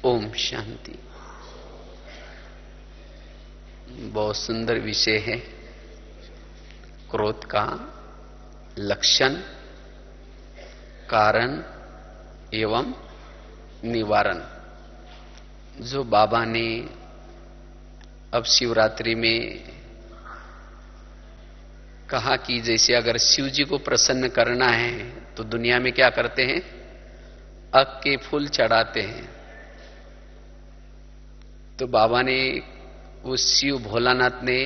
ओम शांति। बहुत सुंदर विषय है, क्रोध का लक्षण, कारण एवं निवारण। जो बाबा ने अब शिवरात्रि में कहा कि जैसे अगर शिव जी को प्रसन्न करना है तो दुनिया में क्या करते हैं, अक के फूल चढ़ाते हैं। तो बाबा ने, वो शिव भोलानाथ ने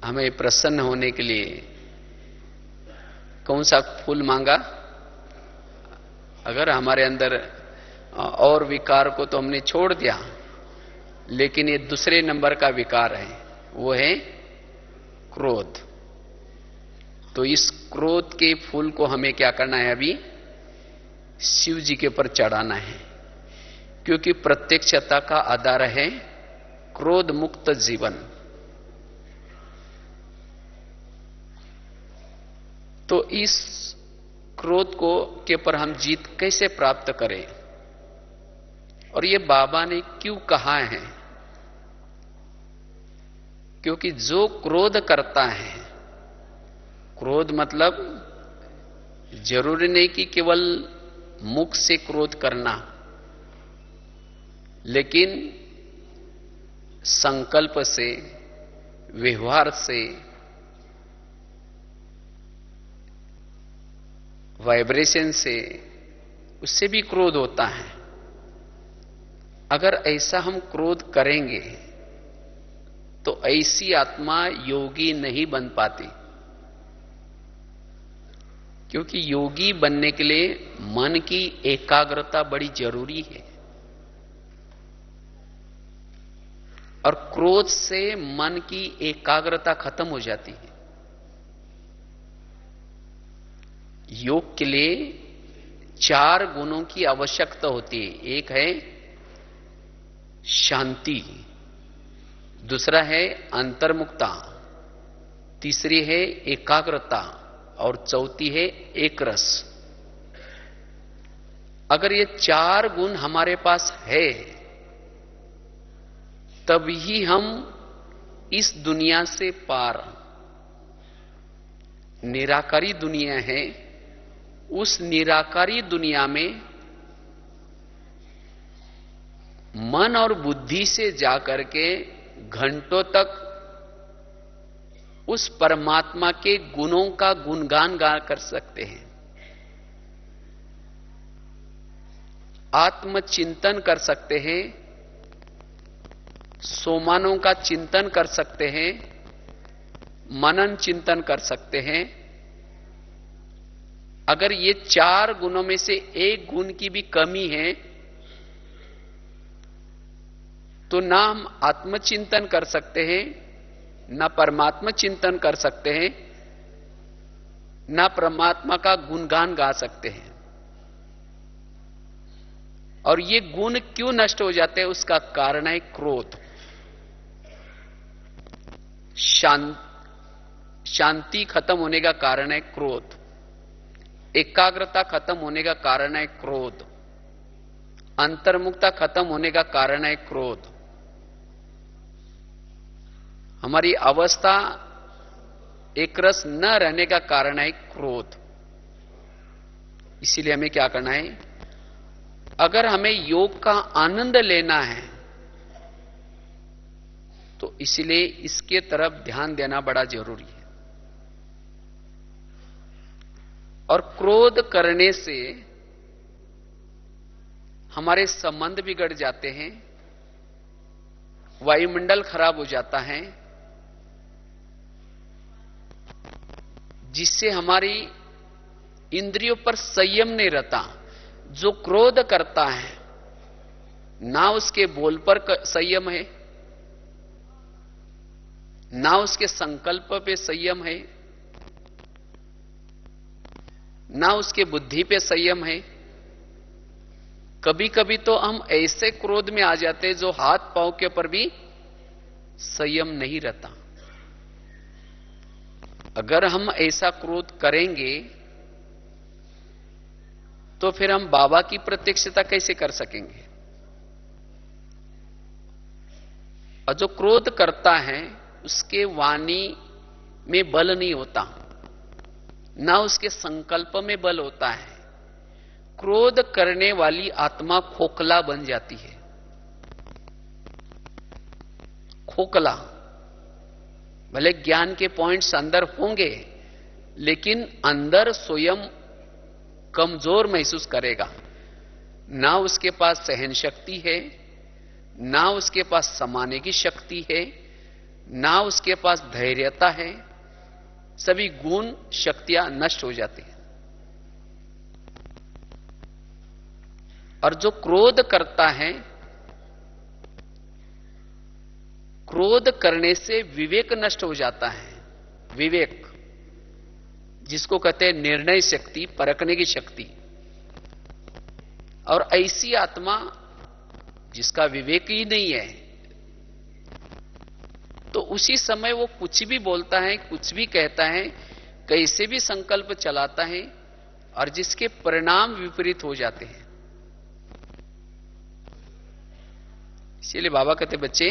हमें प्रसन्न होने के लिए कौन सा फूल मांगा? अगर हमारे अंदर और विकार को तो हमने छोड़ दिया, लेकिन ये दूसरे नंबर का विकार है, वो है क्रोध। तो इस क्रोध के फूल को हमें क्या करना है? अभी शिव जी के ऊपर चढ़ाना है, क्योंकि प्रत्यक्षता का आधार है क्रोध मुक्त जीवन। तो इस क्रोध को के पर हम जीत कैसे प्राप्त करें, और ये बाबा ने क्यों कहा है? क्योंकि जो क्रोध करता है, क्रोध मतलब जरूरी नहीं कि केवल मुख से क्रोध करना, लेकिन संकल्प से, व्यवहार से, वाइब्रेशन से, उससे भी क्रोध होता है। अगर ऐसा हम क्रोध करेंगे तो ऐसी आत्मा योगी नहीं बन पाती, क्योंकि योगी बनने के लिए मन की एकाग्रता बड़ी जरूरी है। और क्रोध से मन की एकाग्रता खत्म हो जाती है। योग के लिए 4 गुणों की आवश्यकता होती है। एक है शांति, दूसरा है अंतर्मुक्ता, तीसरी है एकाग्रता, और चौथी है एक रस। अगर ये 4 गुण हमारे पास है, तभी हम इस दुनिया से पार, निराकारी दुनिया है, उस निराकारी दुनिया में मन और बुद्धि से जाकर के घंटों तक उस परमात्मा के गुणों का गुणगान गा कर सकते हैं, आत्मचिंतन कर सकते हैं, सोमानों का चिंतन कर सकते हैं, मनन चिंतन कर सकते हैं। अगर ये 4 गुणों में से एक गुण की भी कमी है तो ना हम आत्मचिंतन कर सकते हैं, ना परमात्मा चिंतन कर सकते हैं, ना परमात्मा का गुणगान गा सकते हैं। और ये गुण क्यों नष्ट हो जाते हैं? उसका कारण है क्रोध। शांति खत्म होने का कारण है क्रोध, एकाग्रता खत्म होने का कारण है क्रोध, अंतर्मुक्ता खत्म होने का कारण है क्रोध। हमारी अवस्था एक रस न रहने का कारण है क्रोध। इसीलिए हमें क्या करना है? अगर हमें योग का आनंद लेना है तो इसलिए इसके तरफ ध्यान देना बड़ा जरूरी है। और क्रोध करने से हमारे संबंध बिगड़ जाते हैं, वायुमंडल खराब हो जाता है, जिससे हमारी इंद्रियों पर संयम नहीं रहता। जो क्रोध करता है, ना उसके बोल पर संयम है, ना उसके संकल्प पे संयम है, ना उसके बुद्धि पे संयम है। कभी कभी तो हम ऐसे क्रोध में आ जाते हैं जो हाथ पांव के ऊपर भी संयम नहीं रहता। अगर हम ऐसा क्रोध करेंगे तो फिर हम बाबा की प्रत्यक्षता कैसे कर सकेंगे? और जो क्रोध करता है उसके वाणी में बल नहीं होता, ना उसके संकल्प में बल होता है। क्रोध करने वाली आत्मा खोखला बन जाती है, खोखला। भले ज्ञान के पॉइंट्स अंदर होंगे, लेकिन अंदर स्वयं कमजोर महसूस करेगा। ना उसके पास सहन शक्ति है, ना उसके पास समाने की शक्ति है, ना उसके पास धैर्यता है। सभी गुण शक्तियां नष्ट हो जाती हैं। और जो क्रोध करता है, क्रोध करने से विवेक नष्ट हो जाता है। विवेक जिसको कहते हैं निर्णय शक्ति, परखने की शक्ति। और ऐसी आत्मा जिसका विवेक ही नहीं है, तो उसी समय वो कुछ भी बोलता है, कुछ भी कहता है, कैसे भी संकल्प चलाता है, और जिसके परिणाम विपरीत हो जाते हैं। इसीलिए बाबा कहते बच्चे,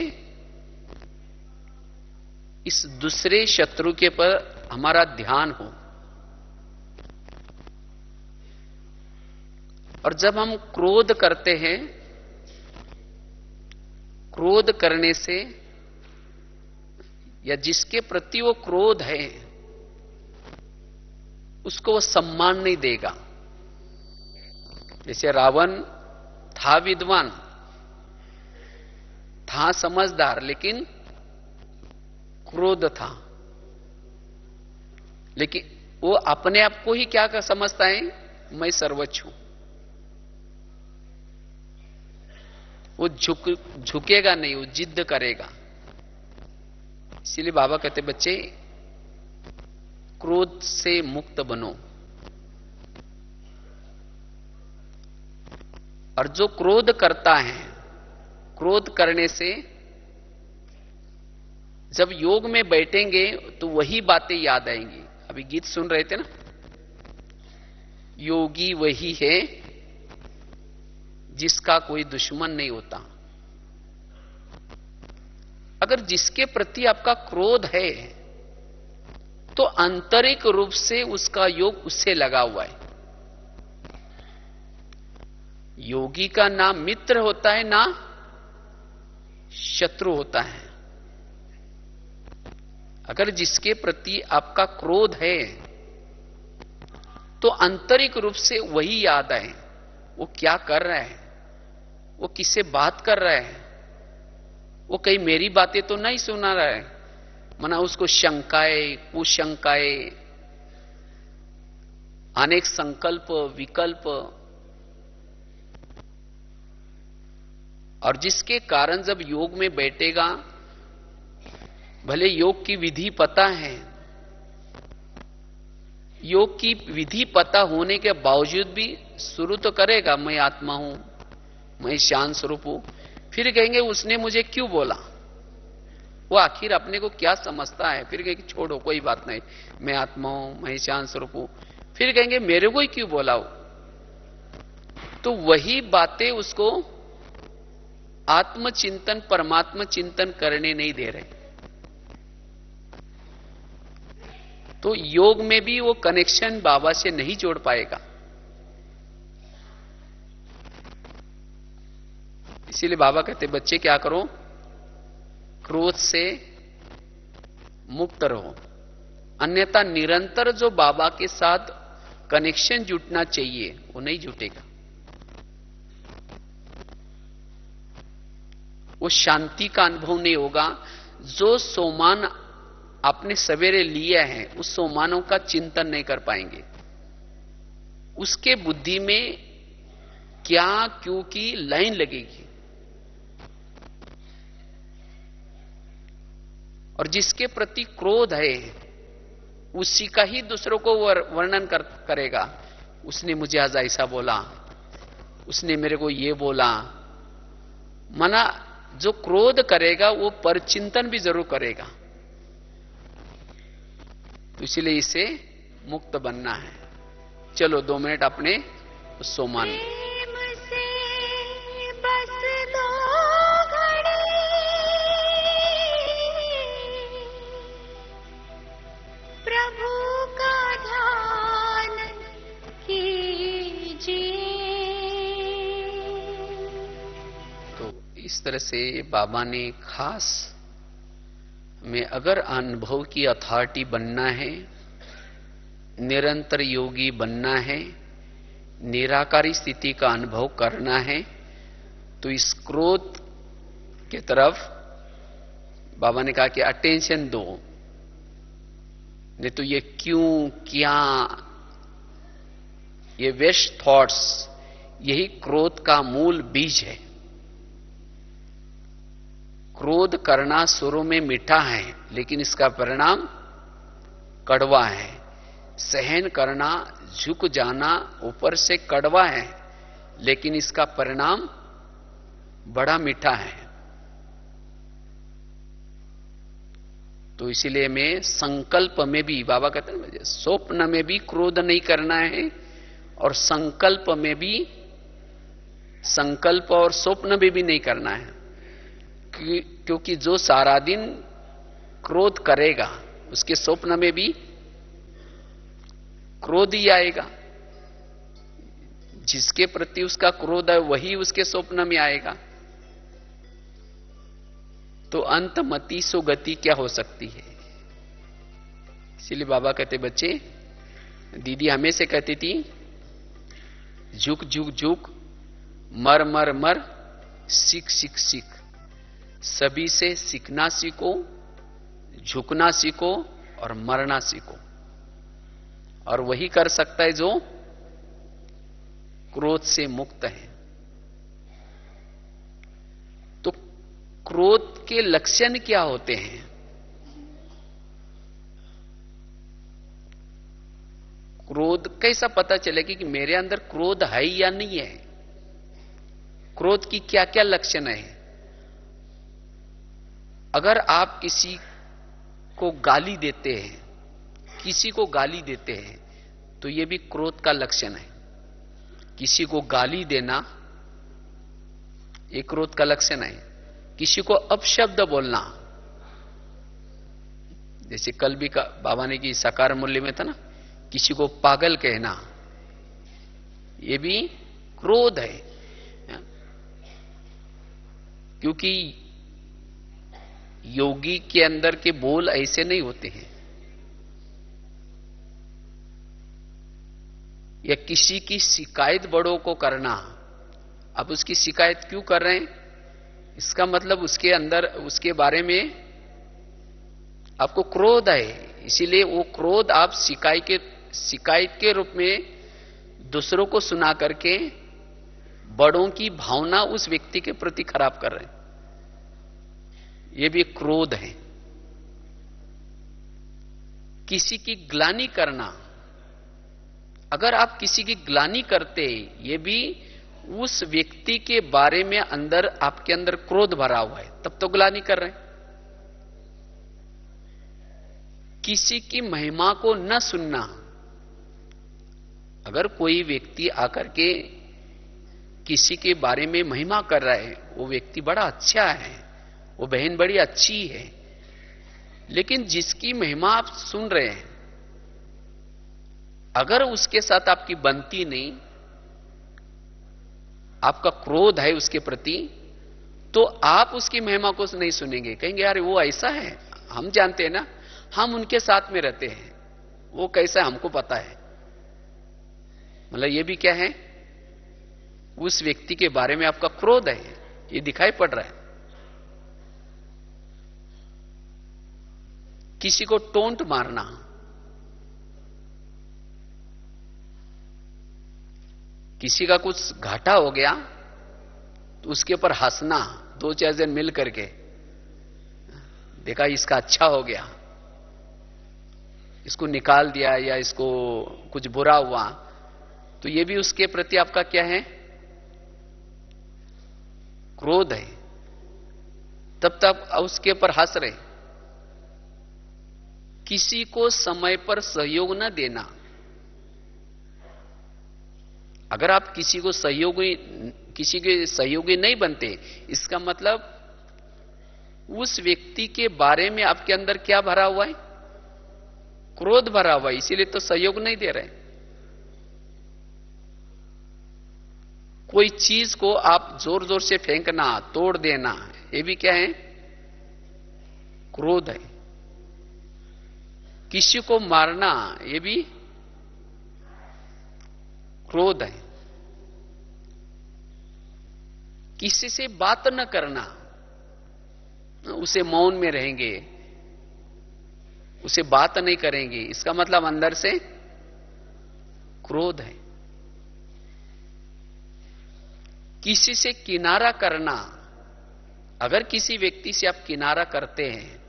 इस दूसरे शत्रु के पर हमारा ध्यान हो। और जब हम क्रोध करते हैं, क्रोध करने से, या जिसके प्रति वो क्रोध है उसको वो सम्मान नहीं देगा। जैसे रावण था विद्वान, था समझदार, लेकिन क्रोध था। लेकिन वो अपने आप को ही क्या समझता है, मैं सर्वोच्च हूं। वो झुकेगा नहीं, वो जिद्द करेगा। इसीलिए बाबा कहते बच्चे, क्रोध से मुक्त बनो। और जो क्रोध करता है, क्रोध करने से जब योग में बैठेंगे तो वही बातें याद आएंगी। अभी गीत सुन रहे थे ना, योगी वही है जिसका कोई दुश्मन नहीं होता। अगर जिसके प्रति आपका क्रोध है, तो आंतरिक रूप से उसका योग उससे लगा हुआ है। योगी का ना मित्र होता है, ना शत्रु होता है। अगर जिसके प्रति आपका क्रोध है, तो आंतरिक रूप से वही याद आए। वो क्या कर रहा है, वो किससे बात कर रहा है, वो कहीं मेरी बातें तो नहीं सुना रहा है। मना उसको शंकाएं, कुशंकाएं, अनेक संकल्प विकल्प, और जिसके कारण जब योग में बैठेगा, भले योग की विधि पता है, योग की विधि पता होने के बावजूद भी शुरू तो करेगा, मैं आत्मा हूं, मैं शांत स्वरूप हूं। फिर कहेंगे उसने मुझे क्यों बोला। वो आखिर अपने को क्या समझता है। फिर कहेंगे छोड़ो, कोई बात नहीं, मैं आत्मा हूं, मैं शांत स्वरूप हूं। फिर कहेंगे मेरे को ही क्यों बोला हो। तो वही बातें उसको आत्मचिंतन, परमात्मा चिंतन करने नहीं दे रहे। तो योग में भी वो कनेक्शन बाबा से नहीं जोड़ पाएगा। इसीलिए बाबा कहते बच्चे क्या करो, क्रोध से मुक्त रहो, अन्यथा निरंतर जो बाबा के साथ कनेक्शन जुटना चाहिए वो नहीं जुटेगा। वो शांति का अनुभव नहीं होगा। जो सोमान आपने सवेरे लिया है, उस सोमानों का चिंतन नहीं कर पाएंगे। उसके बुद्धि में क्या क्यों की लाइन लगेगी। और जिसके प्रति क्रोध है, उसी का ही दूसरों को वर्णन करेगा। उसने मुझे आज ऐसा बोला, उसने मेरे को ये बोला। मना जो क्रोध करेगा वो परचिंतन भी जरूर करेगा। तो इसलिए इसे मुक्त बनना है। चलो 2 मिनट अपने सोमान इस तरह से बाबा ने खास में अगर अनुभव की अथॉरिटी बनना है, निरंतर योगी बनना है, निराकारी स्थिति का अनुभव करना है, तो इस क्रोध के तरफ बाबा ने कहा कि अटेंशन दो। नहीं तो ये क्यों, क्या, ये वेस्ट थॉट्स, यही क्रोध का मूल बीज है। क्रोध करना शुरू में मीठा है, लेकिन इसका परिणाम कड़वा है। सहन करना, झुक जाना ऊपर से कड़वा है, लेकिन इसका परिणाम बड़ा मीठा है। तो इसीलिए मैं संकल्प में भी, बाबा कहते हैं मुझे स्वप्न में भी क्रोध नहीं करना है, और संकल्प में भी, संकल्प और स्वप्न में भी नहीं करना है। क्योंकि जो सारा दिन क्रोध करेगा, उसके स्वप्न में भी क्रोध ही आएगा। जिसके प्रति उसका क्रोध है वही उसके स्वप्न में आएगा। तो अंतमति सुगति क्या हो सकती है? इसीलिए बाबा कहते, बच्चे, दीदी हमेशा कहती थी, झुक झुक झुक, मर मर मर, सीख सीख सीख। सभी से सीखना सीखो, झुकना सीखो और मरना सीखो। और वही कर सकता है जो क्रोध से मुक्त है। तो क्रोध के लक्षण क्या होते हैं? क्रोध कैसा पता चलेगा कि मेरे अंदर क्रोध है या नहीं है? क्रोध की क्या क्या लक्षण है? अगर आप किसी को गाली देते हैं, किसी को गाली देते हैं, तो यह भी क्रोध का लक्षण है। किसी को गाली देना एक क्रोध का लक्षण है। किसी को अपशब्द बोलना, जैसे कल भी बाबा ने की साकार मूल्य में था ना, किसी को पागल कहना, यह भी क्रोध है। क्योंकि योगी के अंदर के बोल ऐसे नहीं होते हैं। या किसी की शिकायत बड़ों को करना, अब उसकी शिकायत क्यों कर रहे हैं? इसका मतलब उसके अंदर, उसके बारे में आपको क्रोध है। इसीलिए वो क्रोध आप शिकायत के रूप में दूसरों को सुना करके बड़ों की भावना उस व्यक्ति के प्रति खराब कर रहे हैं। यह भी क्रोध है। किसी की ग्लानि करना, अगर आप किसी की ग्लानि करते, ये भी उस व्यक्ति के बारे में अंदर आपके अंदर क्रोध भरा हुआ है, तब तो ग्लानि कर रहे हैं। किसी की महिमा को न सुनना, अगर कोई व्यक्ति आकर के किसी के बारे में महिमा कर रहा है, वो व्यक्ति बड़ा अच्छा है, वो बहन बड़ी अच्छी है, लेकिन जिसकी महिमा आप सुन रहे हैं, अगर उसके साथ आपकी बनती नहीं, आपका क्रोध है उसके प्रति, तो आप उसकी महिमा को नहीं सुनेंगे। कहेंगे यार वो ऐसा है, हम जानते हैं ना, हम उनके साथ में रहते हैं, वो कैसा है हमको पता है। मतलब ये भी क्या है? उस व्यक्ति के बारे में आपका क्रोध है, ये दिखाई पड़ रहा है। किसी को टोंट मारना, किसी का कुछ घाटा हो गया तो उसके ऊपर हंसना, दो चार जन मिल करके, देखा इसका अच्छा हो गया, इसको निकाल दिया या इसको कुछ बुरा हुआ, तो ये भी उसके प्रति आपका क्या है? क्रोध है। तब तक उसके ऊपर हंस रहे। किसी को समय पर सहयोग न देना, अगर आप किसी के सहयोगी नहीं बनते, इसका मतलब उस व्यक्ति के बारे में आपके अंदर क्या भरा हुआ है? क्रोध भरा हुआ है, इसीलिए तो सहयोग नहीं दे रहे। कोई चीज को आप जोर जोर से फेंकना, तोड़ देना, ये भी क्या है? क्रोध है। किसी को मारना, ये भी क्रोध है। किसी से बात न करना, उसे मौन में रहेंगे, उसे बात नहीं करेंगे, इसका मतलब अंदर से क्रोध है। किसी से किनारा करना, अगर किसी व्यक्ति से आप किनारा करते हैं,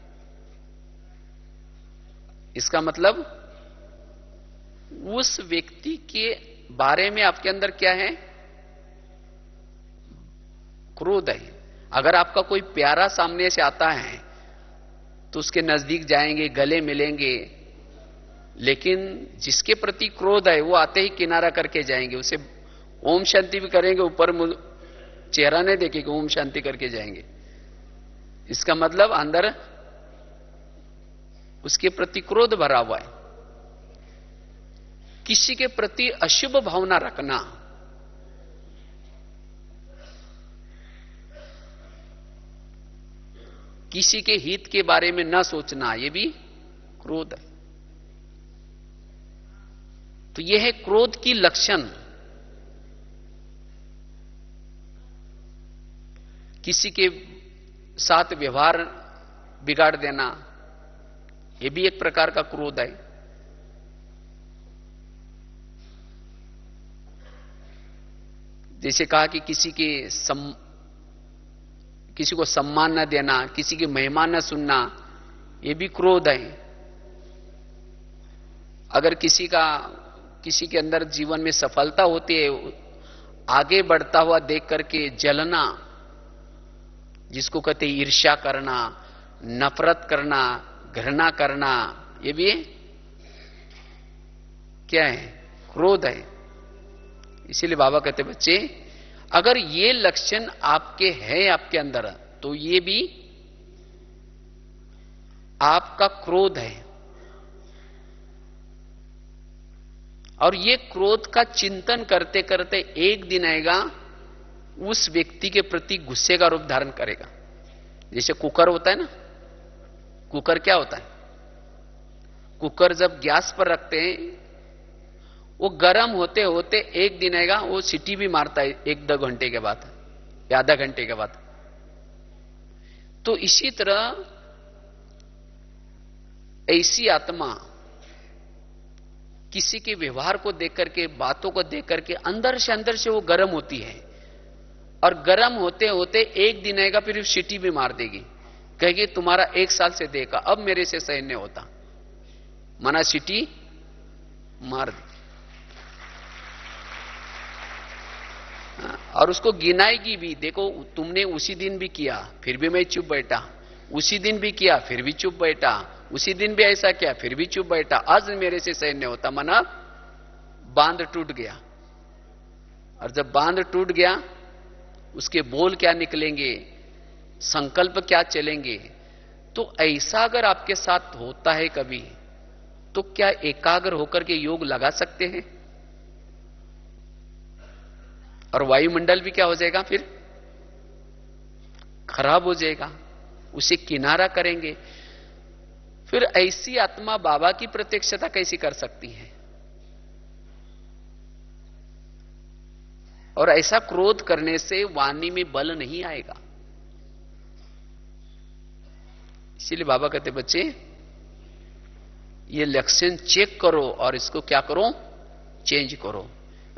इसका मतलब उस व्यक्ति के बारे में आपके अंदर क्या है? क्रोध है। अगर आपका कोई प्यारा सामने से आता है तो उसके नजदीक जाएंगे, गले मिलेंगे, लेकिन जिसके प्रति क्रोध है वो आते ही किनारा करके जाएंगे, उसे ओम शांति भी करेंगे, ऊपर चेहरा नहीं देखेंगे, ओम शांति करके जाएंगे। इसका मतलब अंदर उसके प्रति क्रोध भरा हुआ है। किसी के प्रति अशुभ भावना रखना, किसी के हित के बारे में न सोचना, यह भी क्रोध है। तो यह है क्रोध की लक्षण। किसी के साथ व्यवहार बिगाड़ देना, यह भी एक प्रकार का क्रोध है। जैसे कहा कि किसी को सम्मान न देना, किसी की महिमा न सुनना, यह भी क्रोध है। अगर किसी के अंदर जीवन में सफलता होती है, आगे बढ़ता हुआ देख करके जलना, जिसको कहते हैं ईर्ष्या करना, नफरत करना, घृणा करना, ये भी क्या है? क्रोध है। इसीलिए बाबा कहते बच्चे, अगर ये लक्षण आपके हैं आपके अंदर, तो ये भी आपका क्रोध है। और ये क्रोध का चिंतन करते करते एक दिन आएगा, उस व्यक्ति के प्रति गुस्से का रूप धारण करेगा। जैसे कुकर होता है ना, कुकर क्या होता है? कुकर जब गैस पर रखते हैं, वो गर्म होते होते एक दिन आएगा, वो सीटी भी मारता है 1-2 घंटे के बाद या आधा घंटे के बाद। तो इसी तरह ऐसी आत्मा किसी के व्यवहार को देख करके, बातों को देख करके अंदर से वो गर्म होती है, और गर्म होते होते एक दिन आएगा, फिर सीटी भी मार देगी, कहेगी तुम्हारा 1 साल से देखा, अब मेरे से सहन नहीं होता, मना सीटी मार दी। और उसको गिनाएगी भी, देखो तुमने उसी दिन भी किया, फिर भी मैं चुप बैठा, उसी दिन भी किया, फिर भी चुप बैठा, उसी दिन भी ऐसा किया, फिर भी चुप बैठा, आज मेरे से सहन नहीं होता, मना बांध टूट गया। और जब बांध टूट गया, उसके बोल क्या निकलेंगे, संकल्प क्या चलेंगे। तो ऐसा अगर आपके साथ होता है कभी, तो क्या एकाग्र होकर के योग लगा सकते हैं? और वायुमंडल भी क्या हो जाएगा, फिर खराब हो जाएगा, उसे किनारा करेंगे। फिर ऐसी आत्मा बाबा की प्रत्यक्षता कैसी कर सकती है? और ऐसा क्रोध करने से वाणी में बल नहीं आएगा। इसीलिए बाबा कहते बच्चे, ये लक्षण चेक करो और इसको क्या करो, चेंज करो।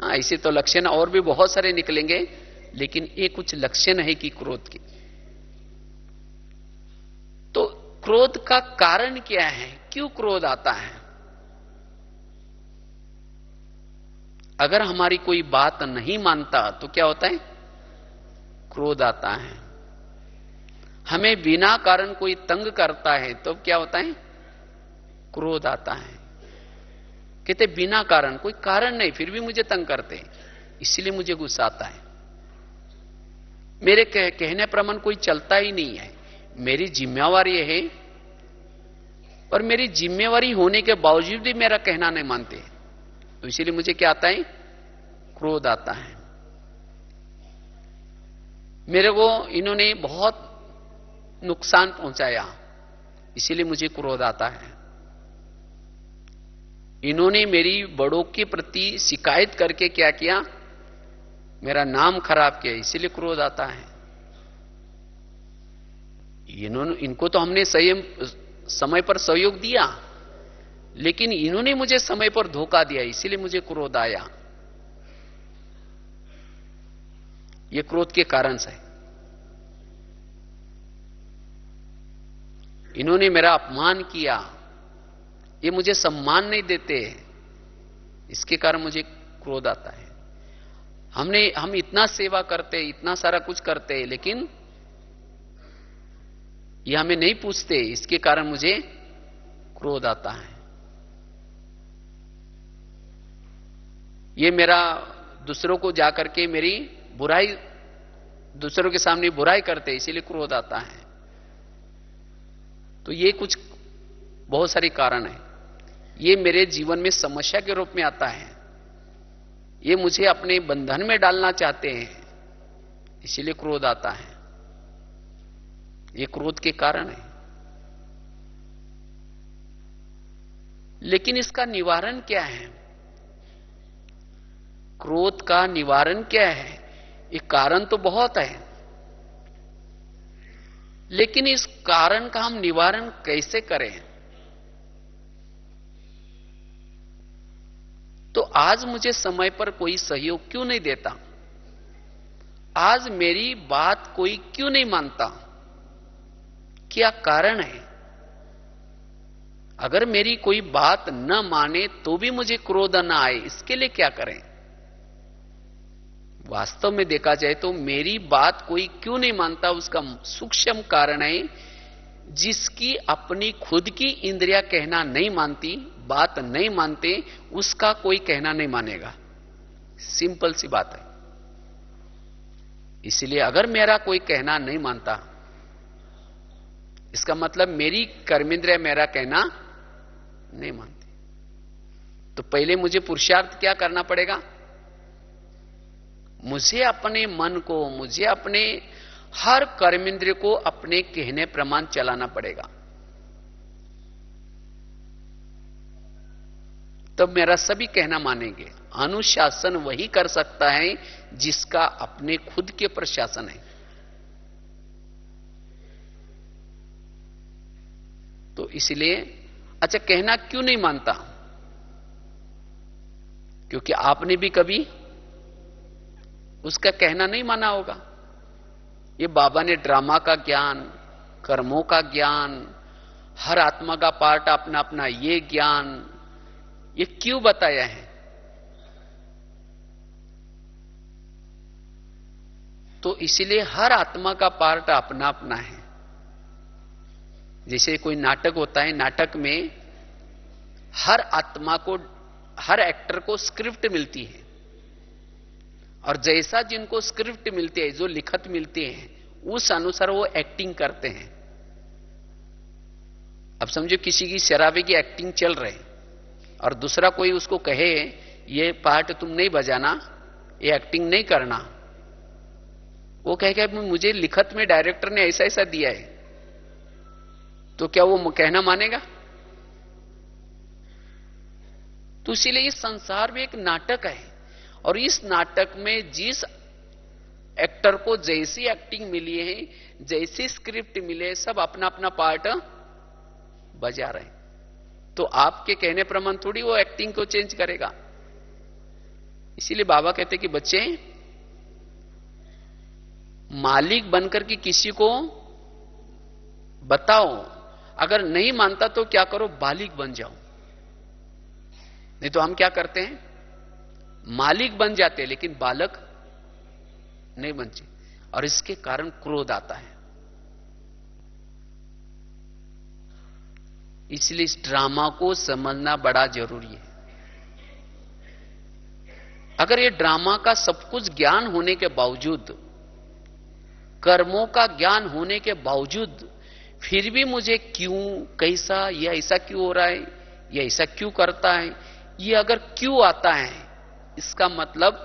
ऐसे तो लक्षण और भी बहुत सारे निकलेंगे, लेकिन ये कुछ लक्षण है कि क्रोध की। तो क्रोध का कारण क्या है, क्यों क्रोध आता है? अगर हमारी कोई बात नहीं मानता तो क्या होता है, क्रोध आता है। हमें बिना कारण कोई तंग करता है तो क्या होता है, क्रोध आता है। कहते बिना कारण, कोई कारण नहीं, फिर भी मुझे तंग करते, इसलिए मुझे गुस्सा आता है। मेरे कहने प्रमाण कोई चलता ही नहीं है, मेरी जिम्मेवारी है, पर मेरी जिम्मेवारी होने के बावजूद भी मेरा कहना नहीं मानते, तो इसीलिए मुझे क्या आता है, क्रोध आता है। मेरे को इन्होंने बहुत नुकसान पहुंचाया, इसीलिए मुझे क्रोध आता है। इन्होंने मेरी बड़ों के प्रति शिकायत करके क्या किया, मेरा नाम खराब किया, इसीलिए क्रोध आता है। इनको तो हमने समय पर सहयोग दिया, लेकिन इन्होंने मुझे समय पर धोखा दिया, इसीलिए मुझे क्रोध आया। ये क्रोध के कारण से। इन्होंने मेरा अपमान किया, ये मुझे सम्मान नहीं देते, इसके कारण मुझे क्रोध आता है। हम इतना सेवा करते, इतना सारा कुछ करते, लेकिन ये हमें नहीं पूछते, इसके कारण मुझे क्रोध आता है। ये मेरा दूसरों को जाकर के मेरी बुराई, दूसरों के सामने बुराई करते, इसीलिए क्रोध आता है। तो ये कुछ बहुत सारे कारण है। ये मेरे जीवन में समस्या के रूप में आता है। ये मुझे अपने बंधन में डालना चाहते हैं, इसीलिए क्रोध आता है। ये क्रोध के कारण है। लेकिन इसका निवारण क्या है? क्रोध का निवारण क्या है? ये कारण तो बहुत है, लेकिन इस कारण का हम निवारण कैसे करें? तो आज मुझे समय पर कोई सहयोग क्यों नहीं देता? आज मेरी बात कोई क्यों नहीं मानता? क्या कारण है? अगर मेरी कोई बात न माने तो भी मुझे क्रोध न आए, इसके लिए क्या करें? वास्तव में देखा जाए तो मेरी बात कोई क्यों नहीं मानता, उसका सूक्ष्म कारण है जिसकी अपनी खुद की इंद्रियां कहना नहीं मानती, बात नहीं मानते, उसका कोई कहना नहीं मानेगा। सिंपल सी बात है। इसलिए अगर मेरा कोई कहना नहीं मानता, इसका मतलब मेरी कर्मेंद्रिय मेरा कहना नहीं मानती। तो पहले मुझे पुरुषार्थ क्या करना पड़ेगा? मुझे अपने मन को, मुझे अपने हर कर्मेंद्रिय को अपने कहने प्रमाण चलाना पड़ेगा। तब मेरा सभी कहना मानेंगे। अनुशासन वही कर सकता है जिसका अपने खुद के पर शासन है। तो इसलिए अच्छा, कहना क्यों नहीं मानता? क्योंकि आपने भी कभी उसका कहना नहीं माना होगा। ये बाबा ने ड्रामा का ज्ञान, कर्मों का ज्ञान, हर आत्मा का पार्ट अपना अपना ये ज्ञान, ये क्यों बताया है? तो इसलिए हर आत्मा का पार्ट अपना अपना है। जैसे कोई नाटक होता है, नाटक में हर आत्मा को, हर एक्टर को स्क्रिप्ट मिलती है, और जैसा जिनको स्क्रिप्ट मिलती है, जो लिखत मिलती है, उस अनुसार वो एक्टिंग करते हैं। अब समझो किसी की शराबी की एक्टिंग चल रही और दूसरा कोई उसको कहे ये पार्ट तुम नहीं बजाना, ये एक्टिंग नहीं करना, वो कहेगा मुझे लिखत में डायरेक्टर ने ऐसा ऐसा दिया है, तो क्या वो कहना मानेगा? तो इसीलिए इस संसार में एक नाटक है, और इस नाटक में जिस एक्टर को जैसी एक्टिंग मिली है, जैसी स्क्रिप्ट मिले, सब अपना अपना पार्ट बजा रहे हैं। तो आपके कहने प्रमाण थोड़ी वो एक्टिंग को चेंज करेगा। इसीलिए बाबा कहते कि बच्चे, मालिक बनकर के किसी को बताओ, अगर नहीं मानता तो क्या करो, बालिक बन जाओ। नहीं तो हम क्या करते हैं, मालिक बन जाते हैं लेकिन बालक नहीं बनते, और इसके कारण क्रोध आता है। इसलिए इस ड्रामा को समझना बड़ा जरूरी है। अगर ये ड्रामा का सब कुछ ज्ञान होने के बावजूद, कर्मों का ज्ञान होने के बावजूद, फिर भी मुझे क्यों, कैसा, यह ऐसा क्यों हो रहा है, यह ऐसा क्यों करता है, ये अगर क्यों आता है, इसका मतलब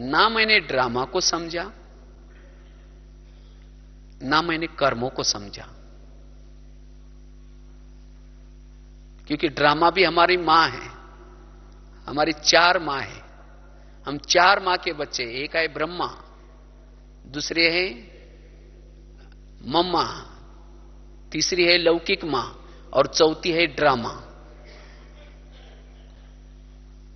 ना मैंने ड्रामा को समझा, ना मैंने कर्मों को समझा। क्योंकि ड्रामा भी हमारी मां है, हमारी 4 मां है। हम 4 मां के बच्चे, एक है ब्रह्मा, दूसरे है मम्मा, तीसरी है लौकिक मां और चौथी है ड्रामा।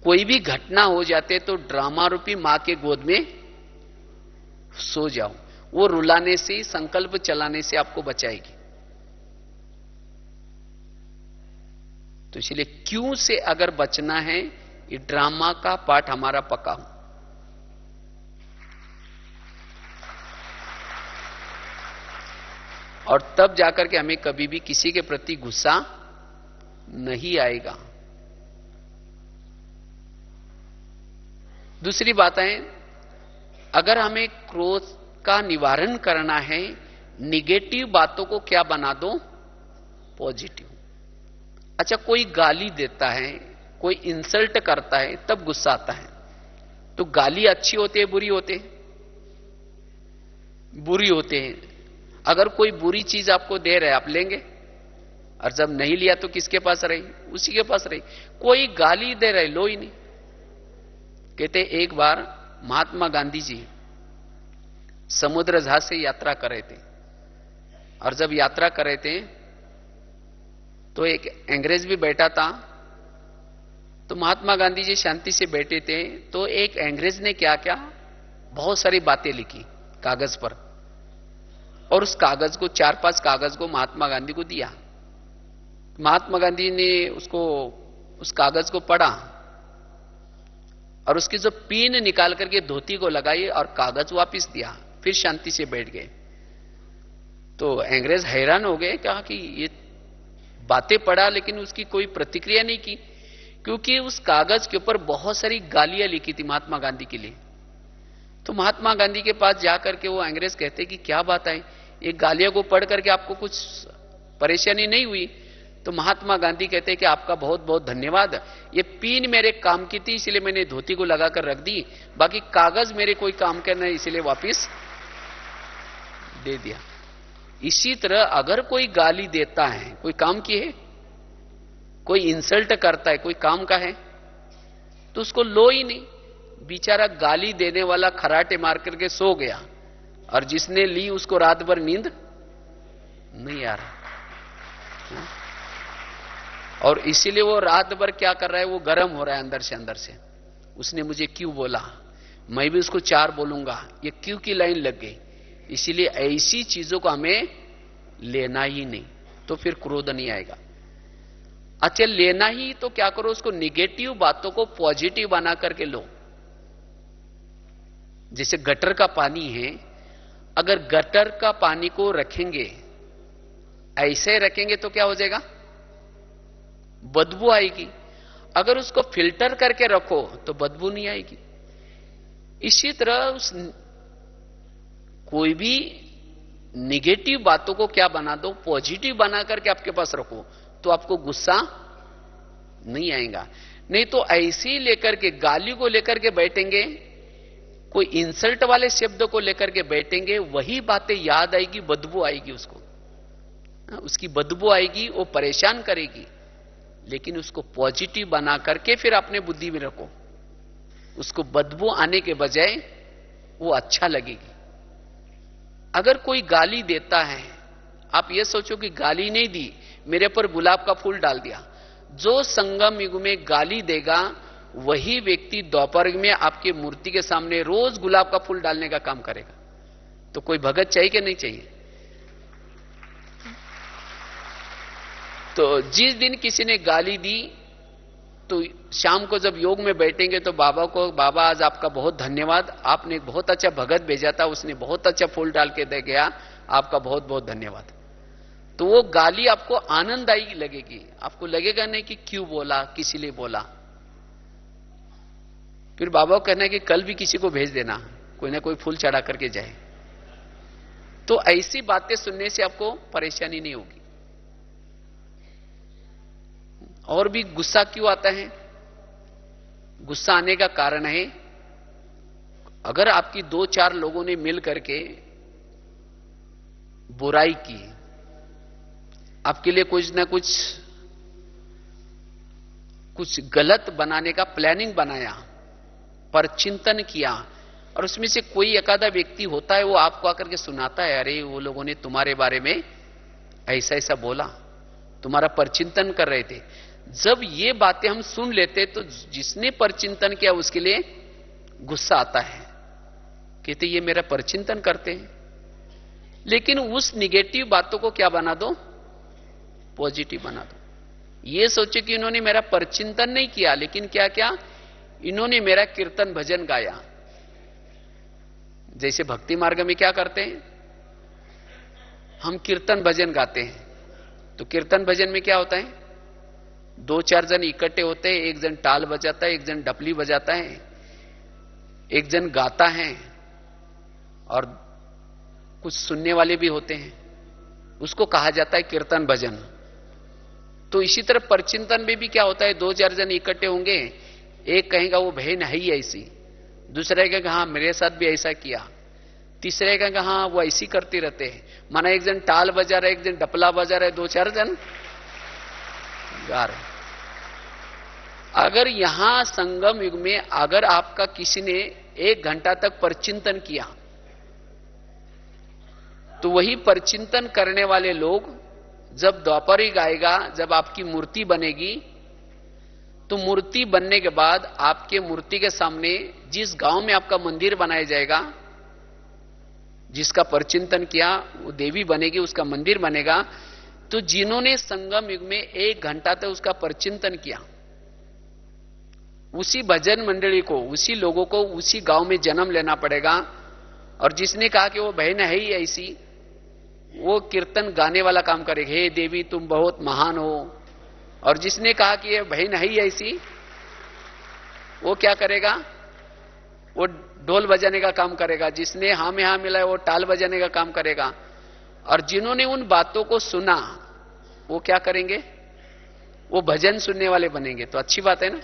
कोई भी घटना हो जाते तो ड्रामा रूपी मां के गोद में सो जाओ, वो रुलाने से, संकल्प चलाने से आपको बचाएगी। तो इसलिए क्यों से अगर बचना है, ये ड्रामा का पाठ हमारा पका हो। और तब जाकर के हमें कभी भी किसी के प्रति गुस्सा नहीं आएगा। दूसरी बात है, अगर हमें क्रोध का निवारण करना है, निगेटिव बातों को क्या बना दो, पॉजिटिव। अच्छा, कोई गाली देता है, कोई इंसल्ट करता है, तब गुस्सा आता है। तो गाली अच्छी होती है, बुरी होती है? बुरी होते हैं। अगर कोई बुरी चीज आपको दे रहा है, आप लेंगे? और जब नहीं लिया तो किसके पास रही? उसी के पास रही। कोई गाली दे रहा है, लो ही नहीं। कहते एक बार महात्मा गांधी जी समुद्र जहाज से यात्रा कर रहे थे, और जब यात्रा कर रहे थे तो एक अंग्रेज भी बैठा था। तो महात्मा गांधी जी शांति से बैठे थे, तो एक अंग्रेज ने क्या क्या बहुत सारी बातें लिखी कागज पर, और उस कागज को, 4-5 कागज को महात्मा गांधी को दिया। महात्मा गांधी ने उस कागज को पढ़ा और उसकी जो पिन निकाल करके धोती को लगाई और कागज वापस दिया, फिर शांति से बैठ गए। तो अंग्रेज हैरान हो गए, कहा कि ये बातें पढ़ा लेकिन उसकी कोई प्रतिक्रिया नहीं की, क्योंकि उस कागज के ऊपर बहुत सारी गालियां लिखी थी महात्मा गांधी के लिए। तो महात्मा गांधी के पास जाकर के वो अंग्रेज कहते कि क्या बात है, ये गालियां को पढ़ करके आपको कुछ परेशानी नहीं हुई? तो महात्मा गांधी कहते कि आपका बहुत बहुत धन्यवाद, ये पिन मेरे काम की थी इसलिए मैंने धोती को लगाकर रख दी, बाकी कागज मेरे कोई काम का नहीं इसलिए वापिस दे दिया। इसी तरह अगर कोई गाली देता है, कोई काम की है, कोई इंसल्ट करता है, कोई काम का है, तो उसको लो ही नहीं। बेचारा गाली देने वाला खराटे मार करके सो गया, और जिसने ली उसको रात भर नींद नहीं आ रहा। और इसीलिए वो रात भर क्या कर रहा है, वो गर्म हो रहा है अंदर से। उसने मुझे क्यों बोला, मैं भी उसको 4 बोलूंगा, ये क्यों की लाइन लग गई। इसीलिए ऐसी चीजों को हमें लेना ही नहीं, तो फिर क्रोध नहीं आएगा। अच्छा, लेना ही तो क्या करो, उसको निगेटिव बातों को पॉजिटिव बना करके लो। जैसे गटर का पानी है, अगर गटर का पानी को रखेंगे, ऐसे रखेंगे तो क्या हो जाएगा, बदबू आएगी। अगर उसको फिल्टर करके रखो तो बदबू नहीं आएगी। इसी तरह कोई भी निगेटिव बातों को क्या बना दो, पॉजिटिव बना करके आपके पास रखो, तो आपको गुस्सा नहीं आएगा। नहीं तो ऐसे ही लेकर के, गाली को लेकर के बैठेंगे, कोई इंसल्ट वाले शब्द को लेकर के बैठेंगे, वही बातें याद आएगी, बदबू आएगी, उसकी बदबू आएगी, वो परेशान करेगी। लेकिन उसको पॉजिटिव बना करके फिर अपने बुद्धि में रखो, उसको बदबू आने के बजाय वो अच्छा लगेगी। अगर कोई गाली देता है, आप ये सोचो कि गाली नहीं दी, मेरे पर गुलाब का फूल डाल दिया। जो संगम युग में गाली देगा, वही व्यक्ति दोपहर में आपकी मूर्ति के सामने रोज गुलाब का फूल डालने का काम करेगा। तो कोई भगत चाहिए कि नहीं चाहिए? तो जिस दिन किसी ने गाली दी, तो शाम को जब योग में बैठेंगे तो बाबा आज आपका बहुत धन्यवाद, आपने बहुत अच्छा भगत भेजा था, उसने बहुत अच्छा फूल डाल के दे गया, आपका बहुत बहुत धन्यवाद। तो वो गाली आपको आनंददायी लगेगी, आपको लगेगा नहीं कि क्यों बोला, किसी लिए बोला। फिर बाबा को कहना है कि कल भी किसी को भेज देना, कोई ना कोई फूल चढ़ा करके जाए। तो ऐसी बातें सुनने से आपको परेशानी नहीं होगी। और भी गुस्सा क्यों आता है? गुस्सा आने का कारण है, अगर आपकी 2-4 लोगों ने मिल करके बुराई की, आपके लिए कुछ ना कुछ गलत बनाने का प्लानिंग बनाया, पर चिंतन किया, और उसमें से कोई एकाधा व्यक्ति होता है वो आपको आकर के सुनाता है, अरे वो लोगों ने तुम्हारे बारे में ऐसा ऐसा बोला, तुम्हारा परचिंतन कर रहे थे। जब ये बातें हम सुन लेते तो जिसने परचिंतन किया उसके लिए गुस्सा आता है, कहते ये मेरा परचिंतन करते हैं। लेकिन उस निगेटिव बातों को क्या बना दो, पॉजिटिव बना दो। ये सोचो कि इन्होंने मेरा परचिंतन नहीं किया, लेकिन क्या क्या, इन्होंने मेरा कीर्तन भजन गाया। जैसे भक्ति मार्ग में क्या करते हैं, हम कीर्तन भजन गाते हैं। तो कीर्तन भजन में क्या होता है, 2-4 जन इकट्ठे होते हैं, एक जन टाल बजाता है, एक जन डपली बजाता है, एक जन गाता है, और कुछ सुनने वाले भी होते हैं, उसको कहा जाता है कीर्तन भजन। तो इसी तरह परचिंतन में भी क्या होता है, 2-4 जन इकट्ठे होंगे, एक कहेगा वो बहन है ही ऐसी, दूसरे कहेगा हाँ मेरे साथ भी ऐसा किया, तीसरे कहेगा हाँ वो ऐसी करती रहते हैं। माना एक जन टाल बजा रहा है, एक जन डपला बजा रहा है, 2-4 जन गा रहे। अगर यहां संगम युग में अगर आपका किसी ने 1 घंटा तक परचिंतन किया, तो वही परचिंतन करने वाले लोग जब द्वापर युग आएगा, जब आपकी मूर्ति बनेगी, तो मूर्ति बनने के बाद आपके मूर्ति के सामने जिस गांव में आपका मंदिर बनाया जाएगा, जिसका परचिंतन किया वो देवी बनेगी, उसका मंदिर बनेगा। तो जिन्होंने संगम युग में 1 घंटा तक उसका परचिंतन किया, उसी भजन मंडली को, उसी लोगों को उसी गांव में जन्म लेना पड़ेगा। और जिसने कहा कि वो बहन है ही ऐसी, वो कीर्तन गाने वाला काम करेगा, हे देवी तुम बहुत महान हो। और जिसने कहा कि ये बहन है ही ऐसी, वो क्या करेगा, वो ढोल बजाने का काम करेगा। जिसने हाँ में हाँ मिला है वो टाल बजाने का काम करेगा। और जिन्होंने उन बातों को सुना वो क्या करेंगे, वो भजन सुनने वाले बनेंगे। तो अच्छी बात है ना।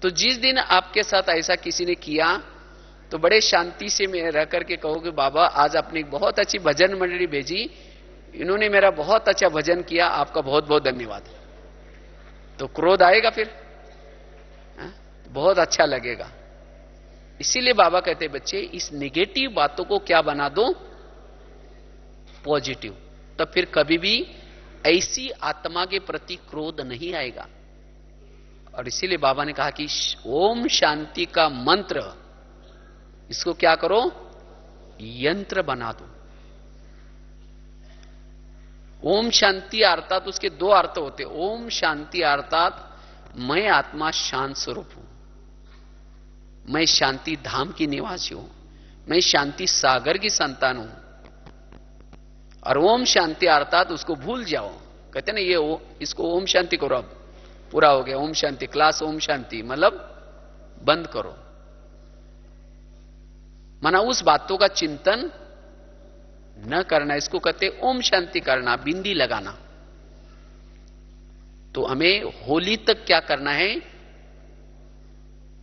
तो जिस दिन आपके साथ ऐसा किसी ने किया, तो बड़े शांति से मैं रह करके कहोगे बाबा आज आपने बहुत अच्छी भजन मंडली भेजी, इन्होंने मेरा बहुत अच्छा भजन किया, आपका बहुत बहुत धन्यवाद। तो क्रोध आएगा फिर, बहुत अच्छा लगेगा। इसीलिए बाबा कहते बच्चे इस नेगेटिव बातों को क्या बना दो, पॉजिटिव। तो फिर कभी भी ऐसी आत्मा के प्रति क्रोध नहीं आएगा। और इसीलिए बाबा ने कहा कि ओम शांति का मंत्र, इसको क्या करो, यंत्र बना दो। ओम शांति अर्थात उसके 2 अर्थ होते। ओम शांति अर्थात मैं आत्मा शांत स्वरूप हूं, मैं शांति धाम की निवासी हूं, मैं शांति सागर की संतान हूं। और ओम शांति अर्थात उसको भूल जाओ। कहते ना ये इसको ओम शांति करो, अब पूरा हो गया ओम शांति क्लास, ओम शांति मतलब बंद करो। माना उस बातों का चिंतन न करना, इसको कहते ओम शांति करना, बिंदी लगाना। तो हमें होली तक क्या करना है,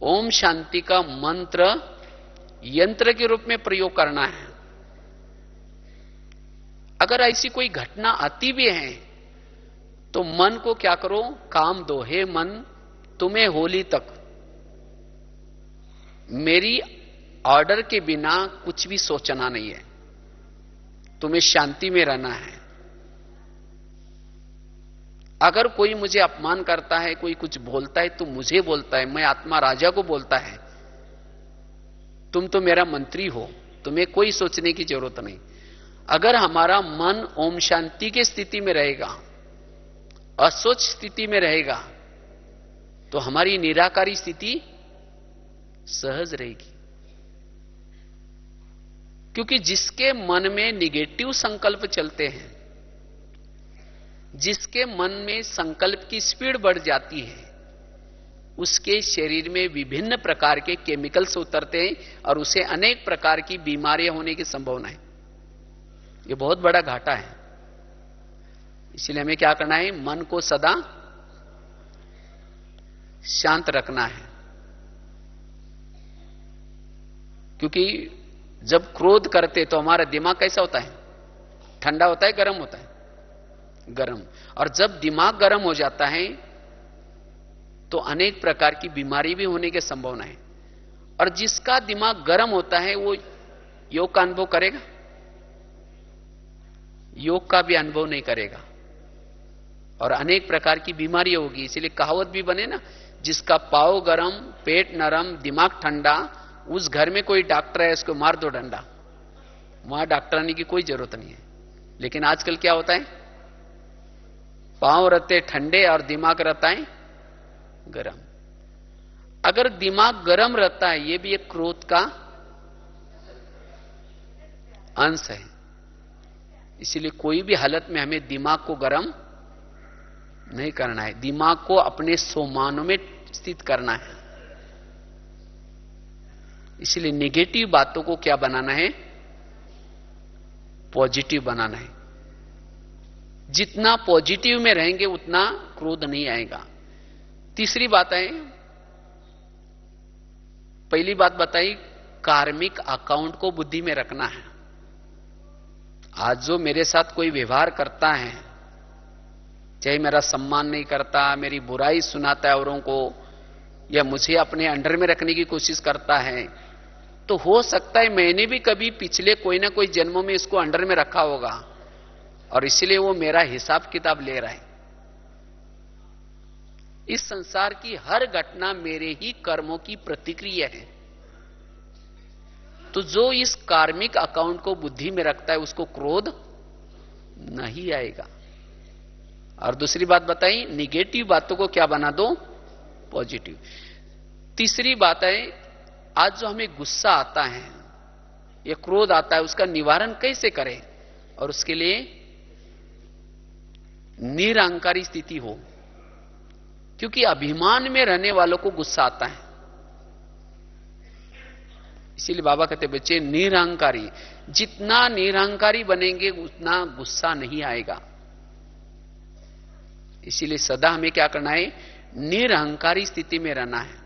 ओम शांति का मंत्र यंत्र के रूप में प्रयोग करना है। अगर ऐसी कोई घटना आती भी है तो मन को क्या करो, काम दो, हे मन तुम्हें होली तक मेरी ऑर्डर के बिना कुछ भी सोचना नहीं है, तुम्हें शांति में रहना है। अगर कोई मुझे अपमान करता है, कोई कुछ बोलता है तो मुझे बोलता है, मैं आत्मा राजा को बोलता है, तुम तो मेरा मंत्री हो, तुम्हें कोई सोचने की जरूरत नहीं। अगर हमारा मन ओम शांति की स्थिति में रहेगा, असोच स्थिति में रहेगा, तो हमारी निराकारी स्थिति सहज रहेगी। क्योंकि जिसके मन में निगेटिव संकल्प चलते हैं, जिसके मन में संकल्प की स्पीड बढ़ जाती है, उसके शरीर में विभिन्न प्रकार के केमिकल्स उतरते हैं और उसे अनेक प्रकार की बीमारियां होने की संभावना है। यह बहुत बड़ा घाटा है। इसलिए हमें क्या करना है, मन को सदा शांत रखना है। क्योंकि जब क्रोध करते तो हमारा दिमाग कैसा होता है, ठंडा होता है गर्म होता है? गर्म। और जब दिमाग गर्म हो जाता है तो अनेक प्रकार की बीमारी भी होने की संभावना है। और जिसका दिमाग गर्म होता है वो योग का अनुभव करेगा? योग का भी अनुभव नहीं करेगा और अनेक प्रकार की बीमारी होगी। इसीलिए कहावत भी बने ना, जिसका पाँव गरम, पेट नरम, दिमाग ठंडा, उस घर में कोई डॉक्टर है उसको मार दो डंडा। वहां डॉक्टर आने की कोई जरूरत नहीं है। लेकिन आजकल क्या होता है, पांव रहते ठंडे और दिमाग रहता है गरम। अगर दिमाग गरम रहता है, यह भी एक क्रोध का अंश है। इसीलिए कोई भी हालत में हमें दिमाग को गरम नहीं करना है, दिमाग को अपने सोमानों में स्थित करना है। इसलिए नेगेटिव बातों को क्या बनाना है, पॉजिटिव बनाना है। जितना पॉजिटिव में रहेंगे उतना क्रोध नहीं आएगा। तीसरी बात है, पहली बात बताई कार्मिक अकाउंट को बुद्धि में रखना है। आज जो मेरे साथ कोई व्यवहार करता है, चाहे मेरा सम्मान नहीं करता, मेरी बुराई सुनाता है औरों को, या मुझे अपने अंडर में रखने की कोशिश करता है, तो हो सकता है मैंने भी कभी पिछले कोई ना कोई जन्मों में इसको अंडर में रखा होगा और इसलिए वो मेरा हिसाब किताब ले रहा है। इस संसार की हर घटना मेरे ही कर्मों की प्रतिक्रिया है। तो जो इस कार्मिक अकाउंट को बुद्धि में रखता है उसको क्रोध नहीं आएगा। और दूसरी बात बताई, निगेटिव बातों को क्या बना दो, पॉजिटिव। तीसरी बात है, आज जो हमें गुस्सा आता है या क्रोध आता है, उसका निवारण कैसे करें? और उसके लिए निरहंकारी स्थिति हो, क्योंकि अभिमान में रहने वालों को गुस्सा आता है। इसीलिए बाबा कहते बच्चे निरहंकारी, जितना निरहंकारी बनेंगे उतना गुस्सा नहीं आएगा। इसीलिए सदा हमें क्या करना है, निरहंकारी स्थिति में रहना है।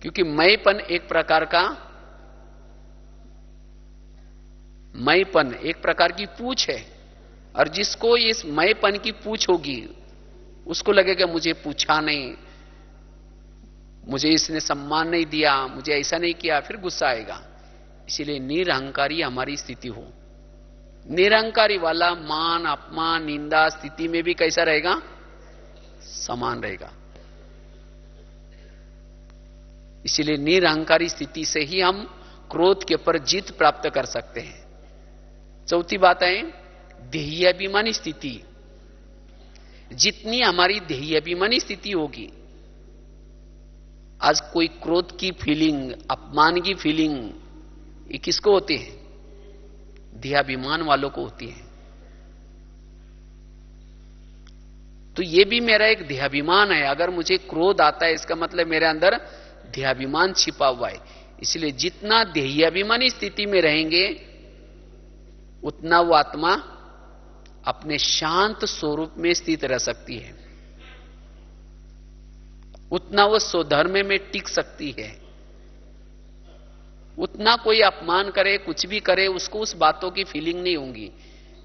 क्योंकि मैंपन एक प्रकार का, मैंपन एक प्रकार की पूछ है, और जिसको इस मैंपन की पूछ होगी उसको लगेगा मुझे पूछा नहीं, मुझे इसने सम्मान नहीं दिया, मुझे ऐसा नहीं किया, फिर गुस्सा आएगा। इसीलिए निरहंकारी हमारी स्थिति हो। निरहंकारी वाला मान अपमान निंदा स्थिति में भी कैसा रहेगा, समान रहेगा। इसीलिए निरहंकारी स्थिति से ही हम क्रोध के ऊपर जीत प्राप्त कर सकते हैं। चौथी बात है ध्येयाभिमानी स्थिति। जितनी हमारी ध्येयाभिमानी स्थिति होगी, आज कोई क्रोध की फीलिंग, अपमान की फीलिंग, ये किसको होती है, ध्येयाभिमान वालों को होती है। तो ये भी मेरा एक ध्येयाभिमान है। अगर मुझे क्रोध आता है इसका मतलब मेरे अंदर ध्येयाभिमान छिपा हुआ है। इसलिए जितना ध्येयाभिमानी स्थिति में रहेंगे उतना वो आत्मा अपने शांत स्वरूप में स्थित रह सकती है, उतना वो स्वधर्म में टिक सकती है। उतना कोई अपमान करे, कुछ भी करे, उसको उस बातों की फीलिंग नहीं होगी।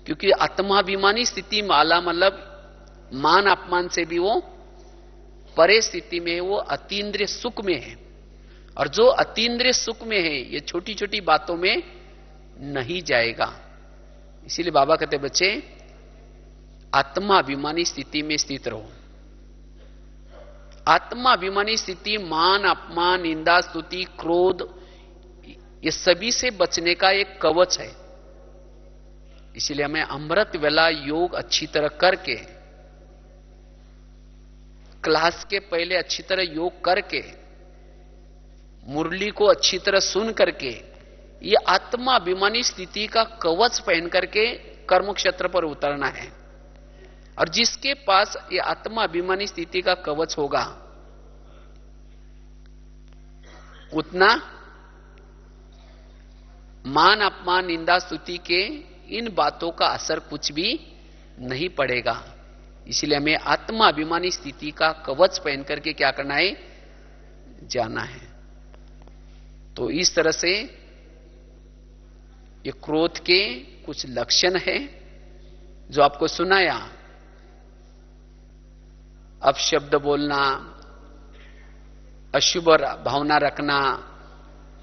क्योंकि आत्माभिमानी स्थिति माला मतलब मान अपमान से भी वो परे स्थिति में है, वो अतीन्द्रिय सुख में है। और जो अतीन्द्रिय सुख में है ये छोटी छोटी बातों में नहीं जाएगा। इसीलिए बाबा कहते बच्चे आत्माभिमानी स्थिति में स्थित रहो। आत्माभिमानी स्थिति मान अपमान निंदा स्तुति क्रोध ये सभी से बचने का एक कवच है। इसलिए हमें अमृत वेला योग अच्छी तरह करके, क्लास के पहले अच्छी तरह योग करके, मुरली को अच्छी तरह सुन करके, ये आत्माभिमानी स्थिति का कवच पहन करके कर्म क्षेत्र पर उतरना है। और जिसके पास ये आत्माभिमानी स्थिति का कवच होगा उतना मान अपमान निंदा स्तुति के इन बातों का असर कुछ भी नहीं पड़ेगा। इसलिए हमें आत्माभिमानी स्थिति का कवच पहन करके क्या करना है, जाना है। तो इस तरह से ये क्रोध के कुछ लक्षण है जो आपको सुनाया। अपशब्द बोलना, अशुभ भावना रखना,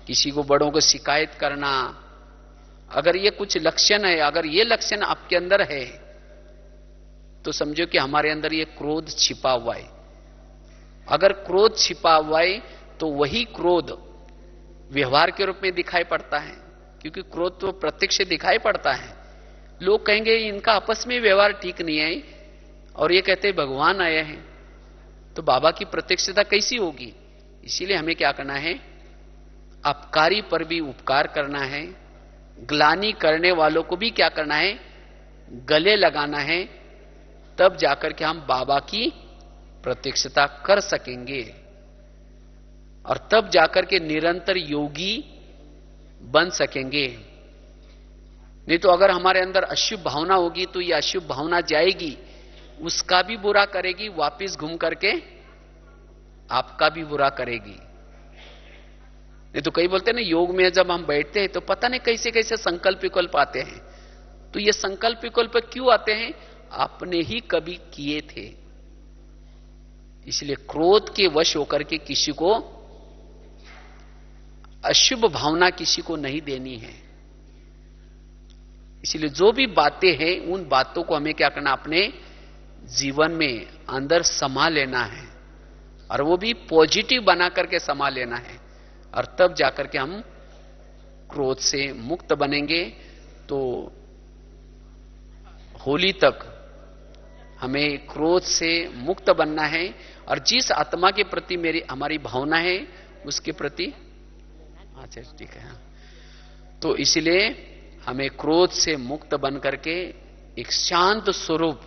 किसी को बड़ों को शिकायत करना, अगर ये कुछ लक्षण है, अगर ये लक्षण आपके अंदर है तो समझो कि हमारे अंदर ये क्रोध छिपा हुआ है। अगर क्रोध छिपा हुआ है तो वही क्रोध व्यवहार के रूप में दिखाई पड़ता है, क्योंकि क्रोध तो प्रत्यक्ष दिखाई पड़ता है। लोग कहेंगे इनका आपस में व्यवहार ठीक नहीं है, और ये कहते हैं भगवान आए हैं, तो बाबा की प्रत्यक्षता कैसी होगी? इसीलिए हमें क्या करना है? अपकारी पर भी उपकार करना है, ग्लानि करने वालों को भी क्या करना है? गले लगाना है, तब जाकर के हम बाबा की प्रत्यक्षता कर सकेंगे, और तब जाकर के निरंतर योगी बन सकेंगे। नहीं तो अगर हमारे अंदर अशुभ भावना होगी तो ये अशुभ भावना जाएगी, उसका भी बुरा करेगी, वापिस घूम करके आपका भी बुरा करेगी। नहीं तो कई बोलते हैं ना, योग में जब हम बैठते हैं तो पता नहीं कैसे कैसे संकल्प विकल्प आते हैं। तो ये संकल्प विकल्प क्यों आते हैं? आपने ही कभी किए थे। इसलिए क्रोध के वश होकर के किसी को अशुभ भावना किसी को नहीं देनी है। इसलिए जो भी बातें हैं उन बातों को हमें क्या करना? अपने जीवन में अंदर समा लेना है, और वो भी पॉजिटिव बना करके समा लेना है, और तब जाकर के हम क्रोध से मुक्त बनेंगे। तो होली तक हमें क्रोध से मुक्त बनना है, और जिस आत्मा के प्रति हमारी भावना है उसके प्रति, अच्छा ठीक है, तो इसलिए हमें क्रोध से मुक्त बन करके एक शांत स्वरूप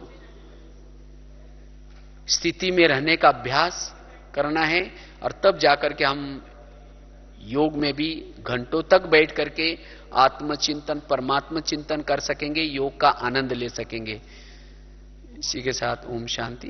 स्थिति में रहने का अभ्यास करना है, और तब जाकर के हम योग में भी घंटों तक बैठ करके आत्मचिंतन, परमात्मा चिंतन कर सकेंगे, योग का आनंद ले सकेंगे। इसी के साथ ओम शांति।